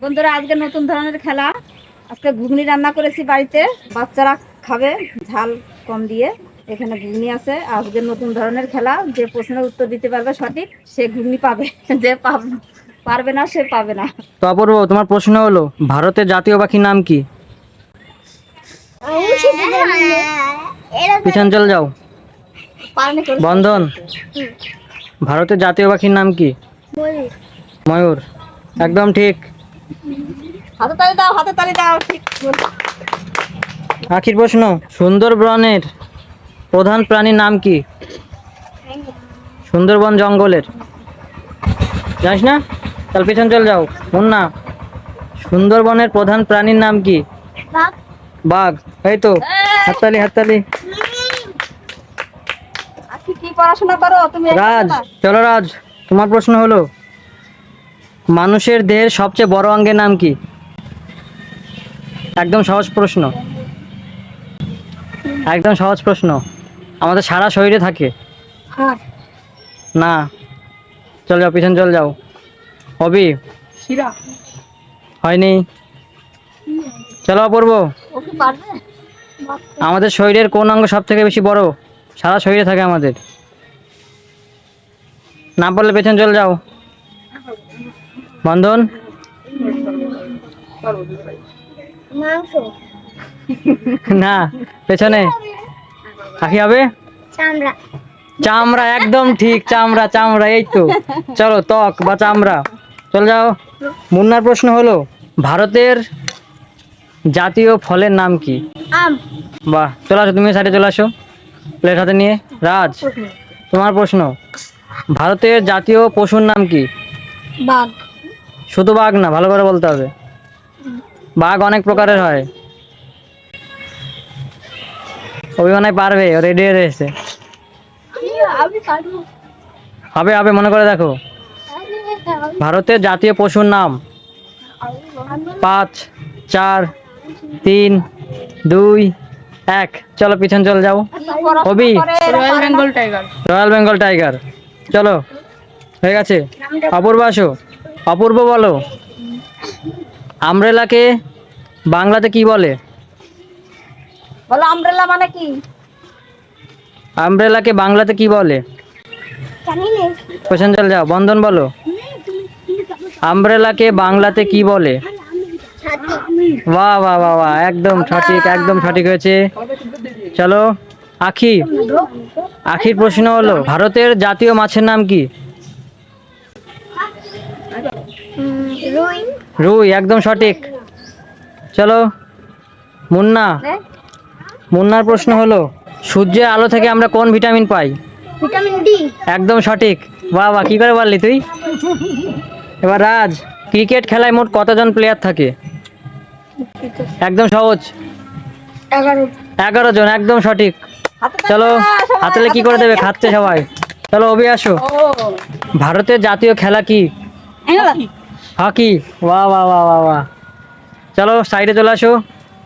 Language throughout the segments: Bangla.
বন্ধুরা, আজকে নতুন ধরনের খেলা। আজকে ঘুগনি রান্না করেছি বাড়িতে, বাচ্চারা খাবে ঝাল কম দিয়ে। এখানে ঘুগনি আছে। আজকে নতুন ধরনের খেলা, যে প্রশ্নের উত্তর দিতে পারবে সঠিক সে ঘুগনি পাবে, যে পারবে না সে পাবে না। তো অপূর্ব, তোমার প্রশ্ন হলো ভারতের জাতীয় পাখির নাম কি? পিছন চলে যাও। বন্ধন, ভারতের জাতীয় পাখির নাম কি? ময়ূর। একদম ঠিক। হাতে তালি দাও, হাতে তালি দাও। ঠিক। আখির প্রশ্ন, সুন্দরবনের প্রধান প্রাণীর নাম কি? সুন্দরবন জঙ্গলের জানিস না? তাহলে পিছন চলে যাও। মুন্না, সুন্দরবনের প্রধান প্রাণীর নাম কি? বাঘ। এই তো, হাততালি হাততালি। কি পড়াশোনা করো তুমি? রাজ, চলো রাজ, তোমার প্রশ্ন হলো মানুষের দেহের সবচেয়ে বড় অঙ্গের নাম কি? একদম সহজ প্রশ্ন, একদম সহজ প্রশ্ন। আমাদের সারা শরীরে থাকে। না, চল যাও, পিছন চল যাও। হবি হয়নি। চলো অপূর্ব, আমাদের শরীরের কোন অঙ্গ সব থেকে বেশি বড়? সারা শরীরে থাকে আমাদের। না বললে পেছন চলে যাও। বন্ধন, না, পেছনে। আখি হবে চামড়া। একদম ঠিক, চামড়া চামড়া। এই তো, চলো ত্বক বা চামড়া। চল যাও। মুন্নার প্রশ্ন হলো ভারতের জাতীয় ফলের নাম কি? আম। বাহ, চলে আসো, তুমি সাইডে চলে আসো প্লেট হাতে নিয়ে। রাজ, তোমার প্রশ্ন, ভারতের জাতীয় পশুর নাম কি? বাঘ। শুধু বাঘ না, ভালো করে বলতে হবে। বাঘ অনেক প্রকারের হয়। অভিমানায় পারবে, রেডি হয়ে রয়েছে। হবে হবে, মনে করে দেখো। ভারতের জাতীয় পশুর নাম 5, 4, 3, 2, 1। চলো পিছন চলে যাও। কবি, royal Bengal tiger. Royal Bengal tiger. চলো, হয়ে গেছে। অপূর্ব আসো। অপূর্ব বলো, আমব্রেলাকে বাংলাতে কি বলে? বলো আমব্রেলা মানে কি? আমব্রেলাকে বাংলাতে কি বলে? পেছন চলে যাও। বন্ধন বলো, আমব্রেলাকে বাংলাতে কি বলে? বাহ বাহ বাহ বাহ, একদম সঠিক, একদম সঠিক হয়েছে। চলো আখি, আখির প্রশ্ন হলো ভারতের জাতীয় মাছের নাম কি? রুই। একদম সঠিক। চলো মুন্না, মুন্নার প্রশ্ন হলো সূর্যের আলো থেকে আমরা কোন ভিটামিন পাই? Vitamin D. একদম সঠিক। বাহ বাহ, কি করে পারলি তুই? এবার রাজ, ক্রিকেট খেলায় মোট কতজন প্লেয়ার থাকে? একদম সহজ, 11 জন। একদম সঠিক। চলো, হাতলে কি করে দেবে, খাচ্ছে সবাই। চলো অভি আসো। ভারতের জাতীয় খেলা কি? হকি। বাহ বাহ বাহ বাহ বাহ। চলো সাইডে চলে আসো।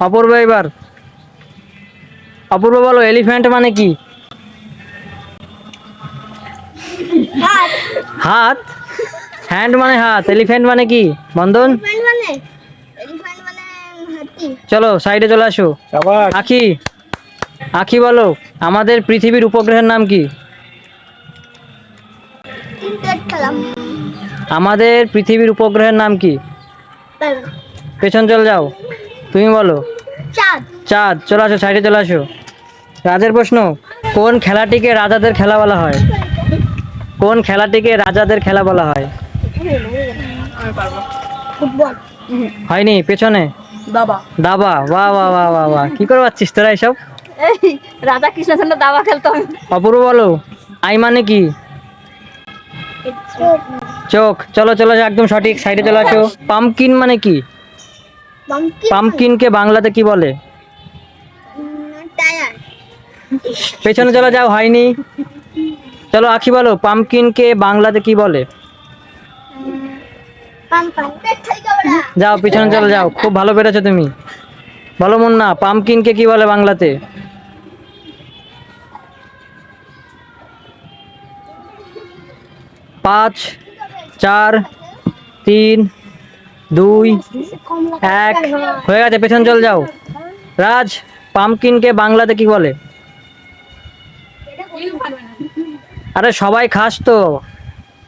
অপূর্ব এবার। অপূর্ব বলো, এলিফ্যান্ট মানে কি? হাত। হ্যান্ড মানে হাত, এলিফ্যান্ট মানে কি? বন্ধন, চলো সাইডে চলে আসো। আখি, আখি বলো, আমাদের পৃথিবীর উপগ্রহের নাম কি? আমাদের পৃথিবীর উপগ্রহের নাম কি? পেছন চলে যাও। তুমি বলো। চাঁদ। চলে আসো, সাইডে চলে আসো। রাজের প্রশ্ন, কোন খেলাটিকে রাজাদের খেলা বলা হয়? কোন খেলাটিকে রাজাদের খেলা বলা হয়? হয়নি, পেছনে। দাবা। দাবা। বাহ বাহ বাহ বাহ বাহ, কি করে পাচ্ছিস তোরা এসব? এই রাজা কৃষ্ণচন্দ্র দাবা খেলতো। অপূর্ব বলো, আই মানে কি? চোখ। চলো চলো, একদম সঠিক, সাইডে চলে আসো। পাম্পকিন মানে কি? পাম্পকিনকে বাংলাতে কি বলে? পেছনে চলে যাও, হয়নি। চলো আখি বলো, পাম্পকিনকে বাংলাতে কি বলে? যাও, পিছনে চলে যাও, খুব ভালো পেরেছো তুমি। বলো মুন্না, পাম্পকিনকে কি বলে বাংলাতে? 5, 4, 3, 2 1 হয়ে গেছে, পেছন চল যাও। রাজ, পাম্পকিনকে বাংলাতে কি বলে? আরে সবাই খাস তো,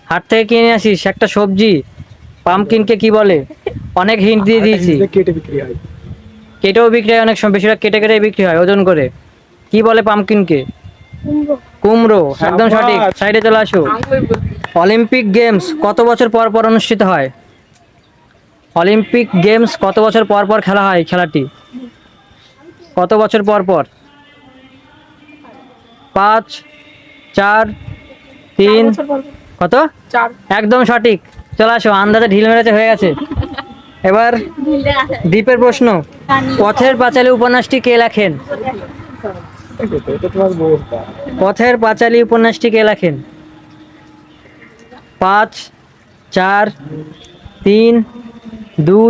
হাট থেকে কিনে আসিস একটা সবজি। পাম্পকিনকে কি বলে? অনেক হিন্ট দিয়ে দিয়েছি। কেটে বিক্রি হয়। কেটেও বিক্রি হয়, অনেক সময় বেশিরভাগ কেটে কেটে বিক্রি হয় ওজন করে। কি বলে পাম্পকিনকে? কুমড়ো, একদম সঠিক। সাইডে চলে আসো। অলিম্পিক গেমস কত বছর পর পর অনুষ্ঠিত হয়? অলিম্পিক গেমস কত বছর পর পর খেলা হয়? খেলাটি কত বছর পর পর? 5 4 3 কত? একদম সঠিক। চলে আসো, আন্দাজে ঢিল মেরেছে, হয়ে গেছে। এবার দ্বীপের প্রশ্ন, পথের পাঁচালী উপন্যাসটি কে লেখেন? এটা তোমার বউটা। পথের পাঁচালী উপন্যাসটি কে লেখেন? 5 4 3 2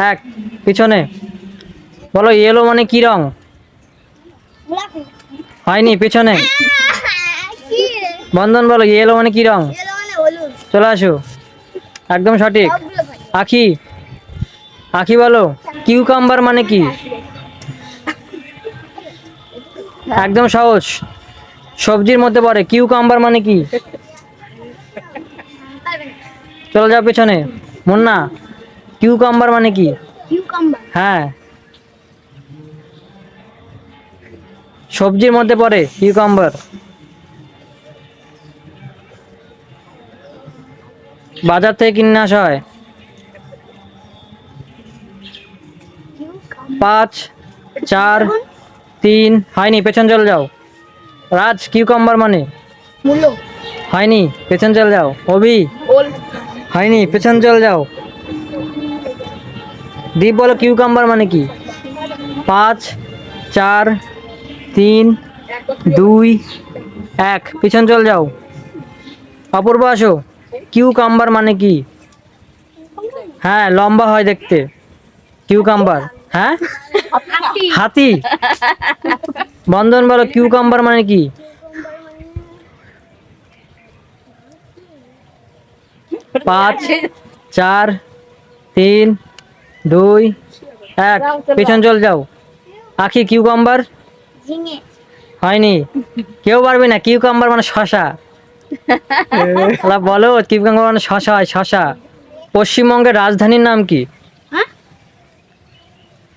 1 পিছনে বলো। ইয়েলো মানে কি রং? হয়নি, পিছনে। বন্ধন বলো, ইয়েলো মানে কি রং? চলে আসো, একদম সঠিক। আখি, আখি বলো, কিউকাম্বার মানে কি? একদম সহজ, সবজির মধ্যে পড়ে। কিউকাম্বার মানে কি? চলে যাও পেছনে। মুন্না, কিউকাম্বার মানে কি? হ্যাঁ, সবজির মধ্যে পড়ে কিউকাম্বার। বাজার থেকে কিনে আসা হয়। 5 4 3 হয়নি, পেছন চলে যাও। রাজ, কিউকাম্বার মানে? হয়নি, পেছন চলে যাও। অভি, হয়নি, পেছন চলে যাও। দীপ বলো, কিউকাম্বার মানে কি? 5 4 3 2 1 পিছন চলে যাও। অপূর্ব আসো, কিউকাম্বার মানে কি? হ্যাঁ, লম্বা হয় দেখতে কিউকাম্বার। হ্যাঁ, হাতি। বন্ধন বলো, কিউকাম্বার মানে কি? পাঁচ 4 3 2 1 পেছন চল যাও। আখি, কিউকাম্বার? হয়নি, কেউ পারবে না। কিউকাম্বার মানে শশা। বলো, কিউকাম্বার মানে শশা হয়, শশা। পশ্চিমবঙ্গের রাজধানীর নাম কি?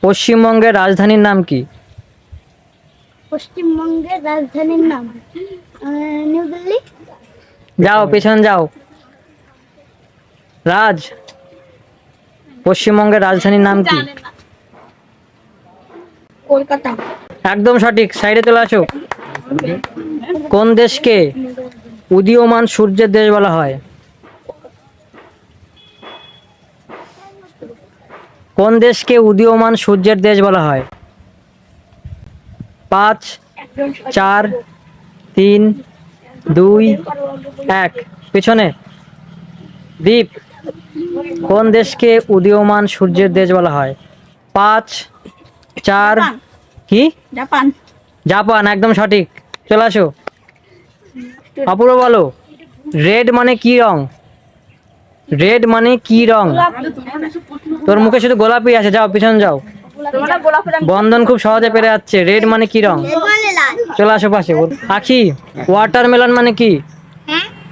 পশ্চিমবঙ্গের রাজধানীর নাম কি? পশ্চিমবঙ্গের রাজধানীর নাম নিউ দিল্লি। যাও, পেছন যাও। রাজ, পশ্চিমবঙ্গের রাজধানীর নাম কি? কলকাতা। একদম সঠিক। সাইডে চলে আসো। কোন দেশকে উদীয়মান সূর্যের দেশ বলা হয়? কোন দেশকে উদীয়মান সূর্যের দেশ বলা হয়? 5 4 3 2 1 পিছনে। দীপ, কোন দেশকে উদীয়মান সূর্যের দেশ বলা হয়? 5 4 কি? জাপান। জাপান, একদম সঠিক। চলে আসো। অপূর্ব বলো, রেড মানে কি রং? রেড মানে কি রং? তোর মুখে শুধু গোলাপি আছে, যাও পিছন যাও। বন্ধন খুব সহজে পেরে যাচ্ছে। রেড মানে কি রং? চলে আসো পাশে। আখি, ওয়াটারমেলন মানে কি?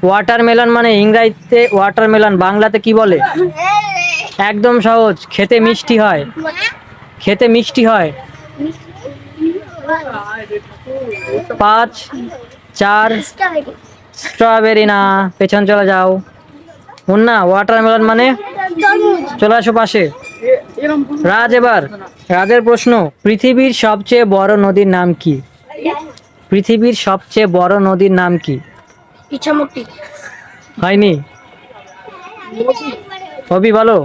ওয়াটারমেলন মানে ইংরেজিতে ওয়াটারমেলন, বাংলাতে কি বলে? একদম সহজ, খেতে মিষ্টি হয়। খেতে মিষ্টি হয়। 5 4 স্ট্রবেরি না, পেছন চলে যাও। মুন্না, ওয়াটারমেলন মানে? চলে আসো পাশে। রাজ, এবার রাজের প্রশ্ন, পৃথিবীর সবচেয়ে বড় নদীর নাম কি? পৃথিবীর সবচেয়ে বড় নদীর নাম কি? ইছামতি। হয়নি, হবি বলো।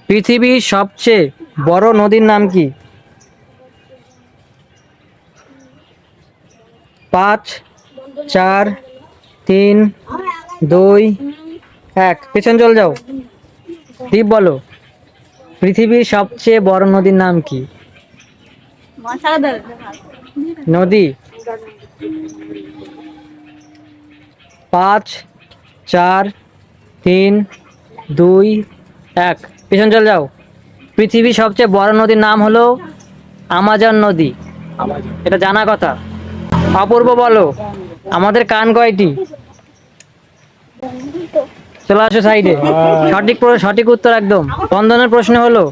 পৃথিবীর সবচেয়ে বড় নদীর নাম কি? 5 4 3 2 1 পেছন চল যাও। দীপ বলো, পৃথিবীর সবচেয়ে বড় নদীর নাম কি? নদী 5 4 3 2 1 পিছন চলে যাও। পৃথিবীর সবচেয়ে বড় নদীর নাম হলো আমাজন নদী, আমার এটা জানা কথা। অপূর্ব বলো, আমাদের কান কয়টি? চলে আসো সাইডে। সঠিক উত্তর একদম। বন্ধনের প্রশ্ন হলো,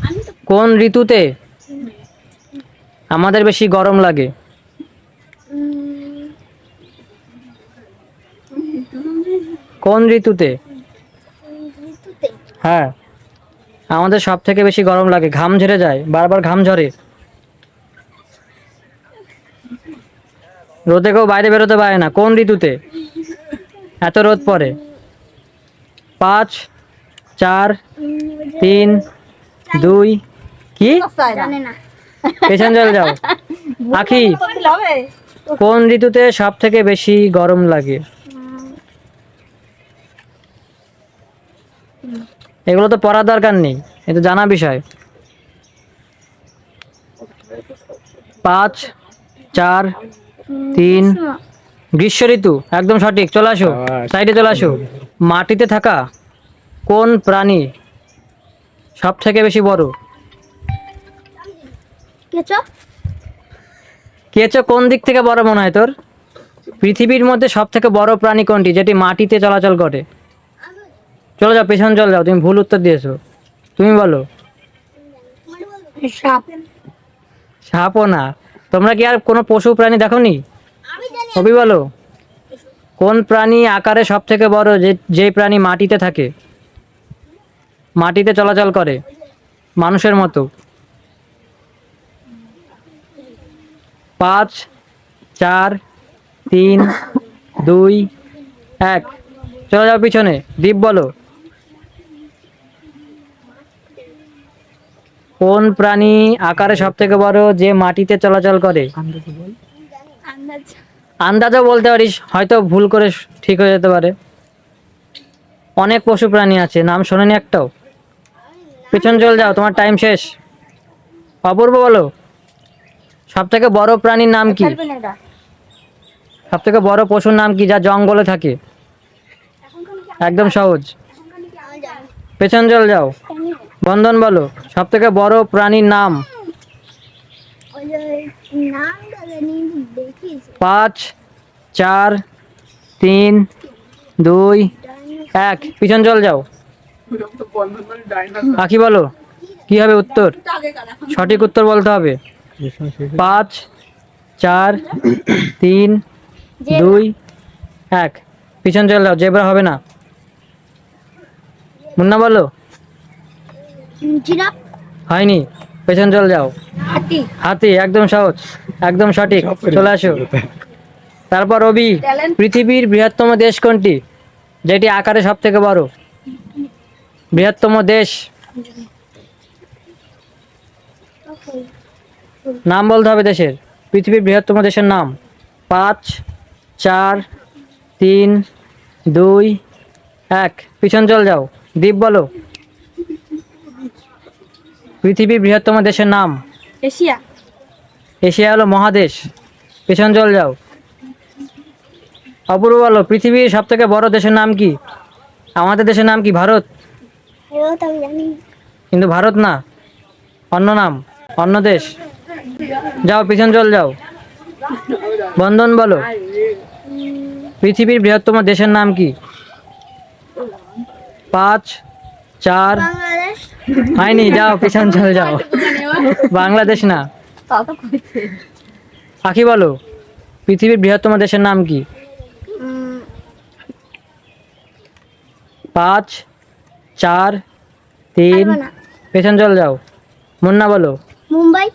কোন ঋতুতে আমাদের বেশি গরম লাগে? কোন ঋতুতে? ঋতুতে হ্যাঁ, আমাদের সব থেকে বেশি গরম লাগে, ঘাম ঝরে যায়, বারবার ঘাম ঝরে। রোদে কেউ বাইরে বেরোতে পারে না, কোন ঋতুতে এত রোদ পড়ে? 5 4 3 2 কি? চাই না। জানে না পেছন চলে যাও। আখি, উত্তর দিলে হবে? কোন ঋতুতে সব থেকে বেশি গরম লাগে? এগুলো তো পড়ার দরকার নেই, এটা জানা বিষয়। 5 4 3 গ্রীষ্ম ঋতু, একদম সঠিক। চলে আসো, সাইডে চলে আসো। মাটিতে থাকা কোন প্রাণী সব থেকে বেশি বড়? কেঁচো কেঁচো কোন দিক থেকে বড় মনে হয় তোর? পৃথিবীর মধ্যে সব থেকে বড় প্রাণী কোনটি যেটি মাটিতে চলাচল করে? চলে যাও, পেছন চলে যাও, তুমি ভুল উত্তর দিয়েছো। তুমি বলো। সাপ সাপও না। তোমরা কি আর কোনো পশু প্রাণী দেখোনি? আমি জানি কবি বলো, কোন প্রাণী আকারে সব থেকে বড়, যে প্রাণী মাটিতে থাকে, মাটিতে চলাচল করে মানুষের মতো? 5 4 3 2 1 চলে যাও পিছনে। দীপ বলো, কোন প্রাণী আকারে সব থেকে বড়, যে মাটিতে চলাচল করে? আন্দাজ আন্দাজও বলতে পারিস, হয়তো ভুল করে ঠিক হয়ে যেতে পারে। অনেক পশু প্রাণী আছে, নাম শোনেনি একটাও। পিছন চলে যাও, তোমার টাইম শেষ। অপূর্ব বলো, সব থেকে বড় প্রাণীর নাম কি? খেলবে না এটা। সব থেকে বড় পশুর নাম কি, যা জঙ্গলে থাকে? একদম সহজ। আমি জানি পেছন চলে যাও। বন্ধন বলো, সব থেকে বড় প্রাণীর নাম? ওই যে নামটা জানি দেখিস 5 4 3 2 1 পিছন চলে যাও। তো বন্ধন মানে ডাইনোসর। আখি বলো, কি হবে উত্তর? সঠিক উত্তর বলতে হবে। 5 4 3 2 1 পিছন চলে যাও, জেব্রা হবে না। মুন্না বলো। জিরাফ হয়নি, পেছন চলে যাও। হাতি হাতি, একদম সহজ, একদম সঠিক। চলে আসো। তারপর রবি, পৃথিবীর বৃহত্তম দেশ কোনটি, যেটি আকারে সব থেকে বড়? বৃহত্তম দেশ, নাম বলতে হবে দেশের, পৃথিবীর বৃহত্তম দেশের নাম। 5 4 3 2 1 পিছন চলে যাও। দীপ বলো, পৃথিবীর বৃহত্তম দেশের নাম। এশিয়া। এশিয়া হলো মহাদেশ। পেছন চলে যাও। অপূর্ব বলো, পৃথিবীর সব থেকে বড় দেশের নাম কি? আমাদের দেশের নাম কি? ভারত। এও তো আমি জানি কিন্তু ভারত না, অন্য নাম, অন্য দেশ। যাও, পিছন চলে যাও। বন্ধন বলো, পৃথিবীর বৃহত্তম দেশের নাম কি? 5 4 বাংলাদেশ হয়নি, যাও, পিছন চলে যাও। বাংলাদেশ না। তাও তো কইছে। আখি বলো, পৃথিবীর বৃহত্তম দেশের নাম কি? 5 4 3 পারবো না। পেছন চলে যাও। মুন্না বলো, মুম্বাই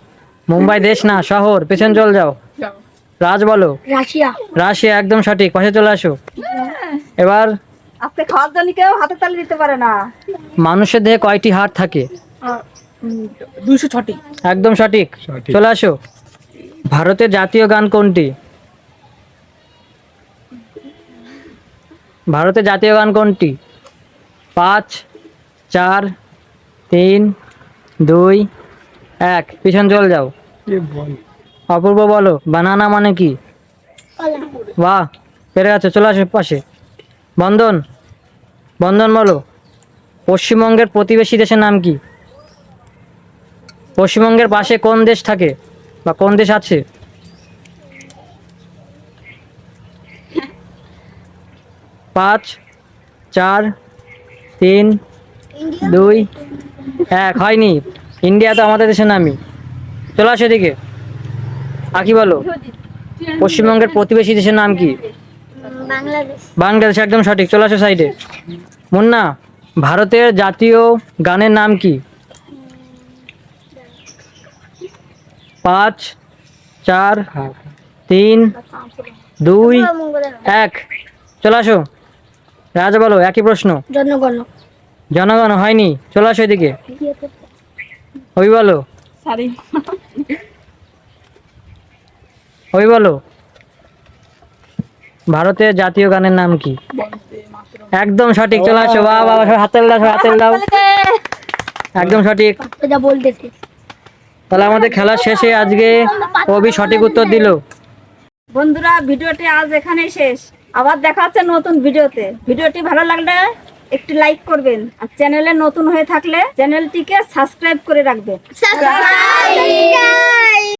মুম্বাই দেশ না, শহর। পেছন চলে যাও। রাজ বলো, রাশিয়া রাশিয়া, একদম সঠিক। পাশে চলে আসো। এবার আজকে খাওয়ার জন্য কেউ হাতে তালি দিতে পারে না। মানুষের দেহে কয়টি হাড় থাকে? 206টি। একদম সঠিক। সঠিক। চলে আসো। ভারতের জাতীয় গান কোনটি? ভারতের জাতীয় গান কোনটি? 5 4 3 2 1 পিছন চলে যাও। কে বল? অপূর্ব বলো, বানানা মানে কি? কলা বাহ, পেরে গেছো। চলে আসো পাশে। বন্ধন বন্ধন বলো পশ্চিমবঙ্গের প্রতিবেশী দেশের নাম কি? পশ্চিমবঙ্গের পাশে কোন দেশ থাকে বা কোন দেশ আছে? পাঁচ, 4, 3, 2, 1। হয়নি। ইন্ডিয়া তো আমাদের দেশের নামই। চলে আসো এদিকে। আকি বলো পশ্চিমবঙ্গের প্রতিবেশী দেশের নাম কি? বাংলাদেশ। বাংলাদেশ, একদম সঠিক। চলে আসো সাইডে। মুন্না, ভারতের জাতীয় গানের নাম কি? 5, 4, 3, 2, 1। চলে আসো। রাজা বলো একই প্রশ্ন। জনগণ। জনগণ হয়নি। চলে আসো এদিকে। ওই বলো সারি ওই বলো ভারতের জাতীয় গানের নাম কি? বন্দে মাতরম। একদম সঠিক। চলে আসো। বাহ বাহ, সবাই হাতের দাও, সবাই হাতের দাও। একদম সঠিক। যা বলতেছে। তাহলে আমাদের খেলা শেষে আজকে কবি সঠিক উত্তর দিল। বন্ধুরা, ভিডিওটি আজ এখানেই শেষ। আবার দেখা হচ্ছে নতুন ভিডিওতে। ভিডিওটি ভালো লাগলে একটি লাইক করবেন, আর চ্যানেলে নতুন হয়ে থাকলে চ্যানেলটিকে সাবস্ক্রাইব করে রাখবেন। সাবস্ক্রাইব।